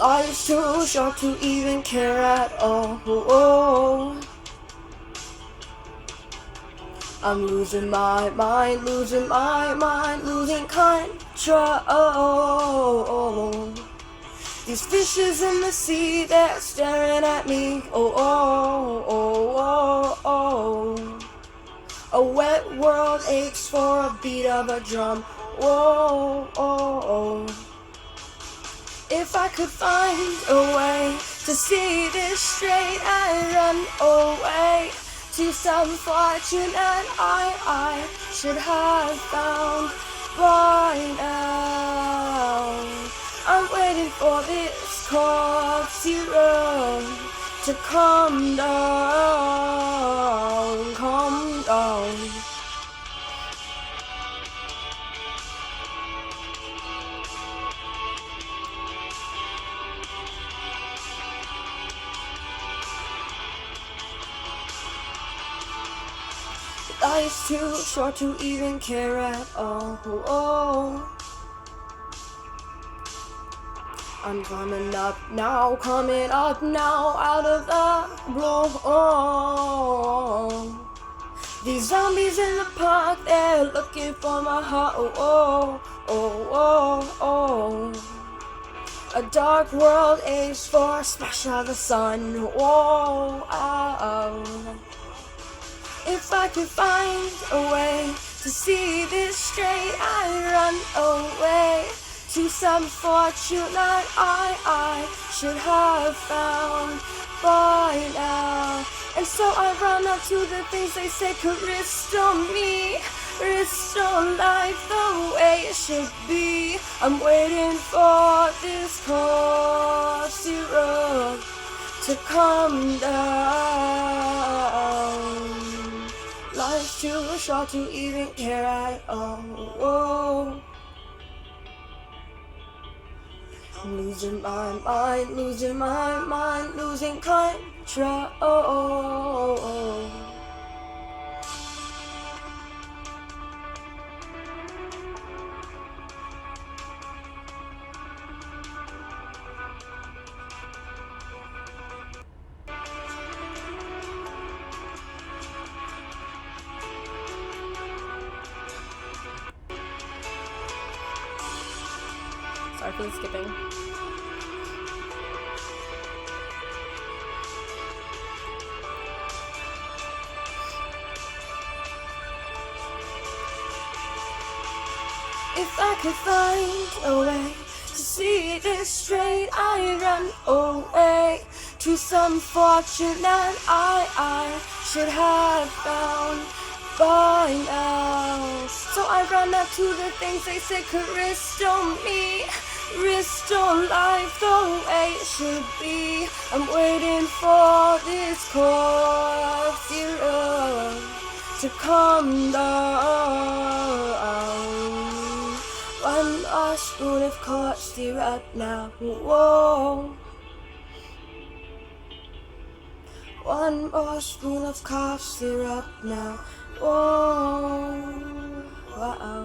Life's too short to even care at all. I'm losing my mind, losing my mind, losing control. These fishes in the sea, they're staring at me. A wet world aches for a beat of a drum. If I could find a way to see this straight, I'd run away to some fortune that I should have found by now. I'm waiting for this cough syrup to calm down, calm down. Life's too short to even care at all. I'm coming up now out of the blue. These zombies in the park, they're looking for my heart. A dark world aches for a splash of the sun. If I could find a way to see this straight, I'd run away to some fortune that I should have found by now. And so I run up to the things they say could restore me, restore life the way it should be. I'm waiting for this cough syrup to calm down. Life's too short to even care at all. I'm losing my mind, losing my mind, losing control. Sorry for the skipping. If I could find a way to see this straight, I'd run away to some fortune that I should have found by now. So I run up to the things they said could restore me, restore life the way it should be. I'm waiting for this cough syrup to calm down. One more spoon of cough syrup now. One more spoon of cough syrup now. Wow.